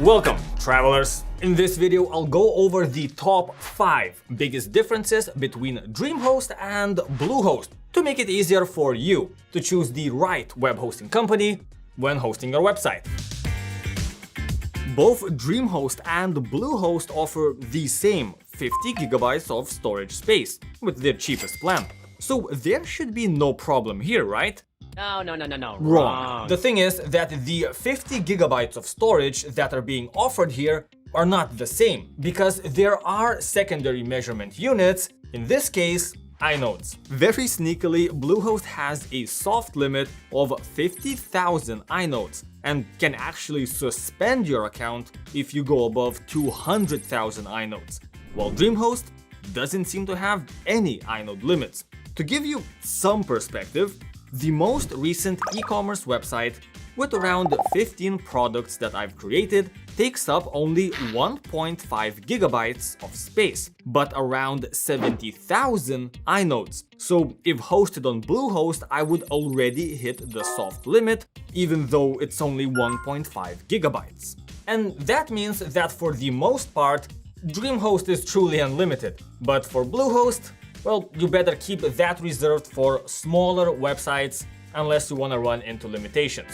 Welcome, travelers! In this video, I'll go over the top 5 biggest differences between Dreamhost and Bluehost to make it easier for you to choose the right web hosting company when hosting your website. Both Dreamhost and Bluehost offer the same 50 gigabytes of storage space with their cheapest plan. So there should be no problem here, right? No. Wrong. The thing is that the 50 gigabytes of storage that are being offered here are not the same, because there are secondary measurement units, in this case, inodes. Very sneakily, Bluehost has a soft limit of 50,000 inodes and can actually suspend your account if you go above 200,000 inodes, while Dreamhost doesn't seem to have any inode limits. To give you some perspective, the most recent e-commerce website with around 15 products that I've created takes up only 1.5 gigabytes of space, but around 70,000 inodes. So if hosted on Bluehost, I would already hit the soft limit, even though it's only 1.5 gigabytes. And that means that for the most part, Dreamhost is truly unlimited, but for Bluehost, well, you better keep that reserved for smaller websites unless you want to run into limitations.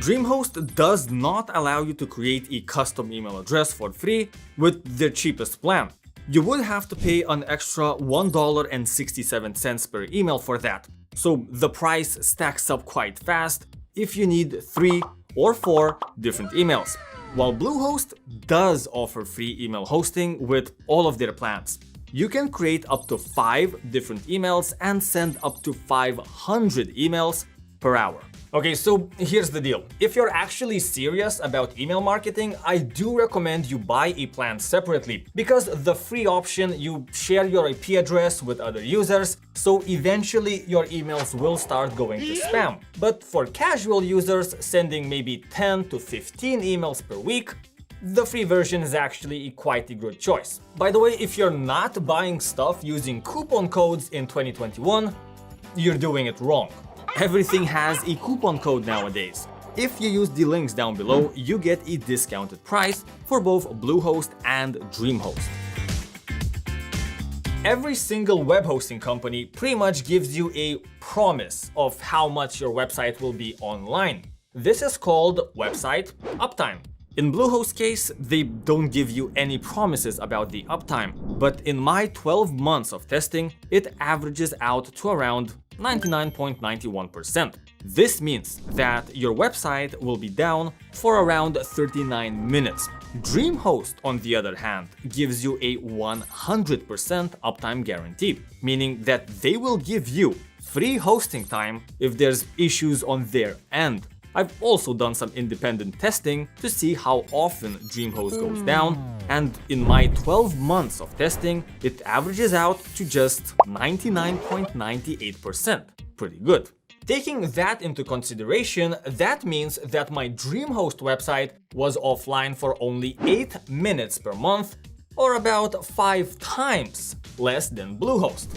Dreamhost does not allow you to create a custom email address for free with their cheapest plan. You would have to pay an extra $1.67 per email for that, so the price stacks up quite fast if you need 3 or 4 different emails, while Bluehost does offer free email hosting with all of their plans. You can create up to 5 different emails and send up to 500 emails per hour. Okay, so here's the deal. If you're actually serious about email marketing, I do recommend you buy a plan separately, because the free option, you share your IP address with other users, so eventually your emails will start going to spam. But for casual users sending maybe 10 to 15 emails per week, the free version is actually quite a good choice. By the way, if you're not buying stuff using coupon codes in 2021, you're doing it wrong. Everything has a coupon code nowadays. If you use the links down below, you get a discounted price for both Bluehost and Dreamhost. Every single web hosting company pretty much gives you a promise of how much your website will be online. This is called website uptime. In Bluehost's case, they don't give you any promises about the uptime, but in my 12 months of testing, it averages out to around 99.91%. This means that your website will be down for around 39 minutes. Dreamhost, on the other hand, gives you a 100% uptime guarantee, meaning that they will give you free hosting time if there's issues on their end. I've also done some independent testing to see how often Dreamhost goes down, and in my 12 months of testing, it averages out to just 99.98%. Pretty good. Taking that into consideration, that means that my Dreamhost website was offline for only 8 minutes per month, or about 5 times less than Bluehost.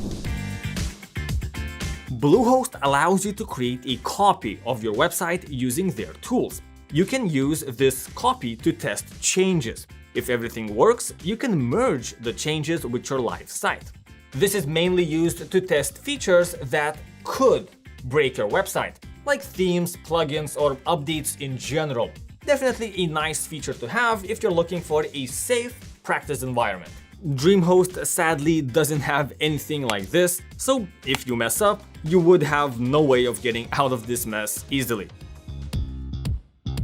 Bluehost allows you to create a copy of your website using their tools. You can use this copy to test changes. If everything works, you can merge the changes with your live site. This is mainly used to test features that could break your website, like themes, plugins, or updates in general. Definitely a nice feature to have if you're looking for a safe practice environment. Dreamhost sadly doesn't have anything like this, so if you mess up, you would have no way of getting out of this mess easily.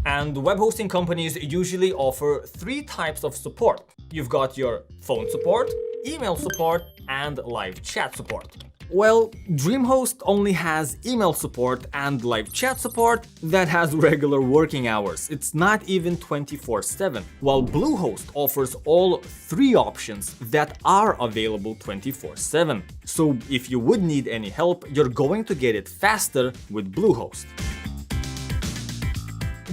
And web hosting companies usually offer 3 types of support. You've got your phone support, email support, and live chat support. Well, Dreamhost only has email support and live chat support that has regular working hours. It's not even 24/7, while Bluehost offers all 3 options that are available 24/7. So if you would need any help, you're going to get it faster with Bluehost.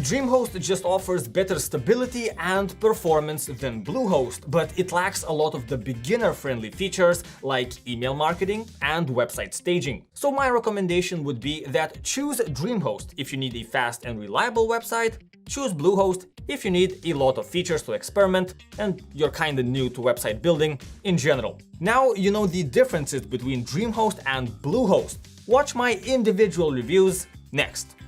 Dreamhost just offers better stability and performance than Bluehost, but it lacks a lot of the beginner-friendly features like email marketing and website staging. So my recommendation would be that choose Dreamhost if you need a fast and reliable website, choose Bluehost if you need a lot of features to experiment and you're kinda new to website building in general. Now you know the differences between Dreamhost and Bluehost. Watch my individual reviews next.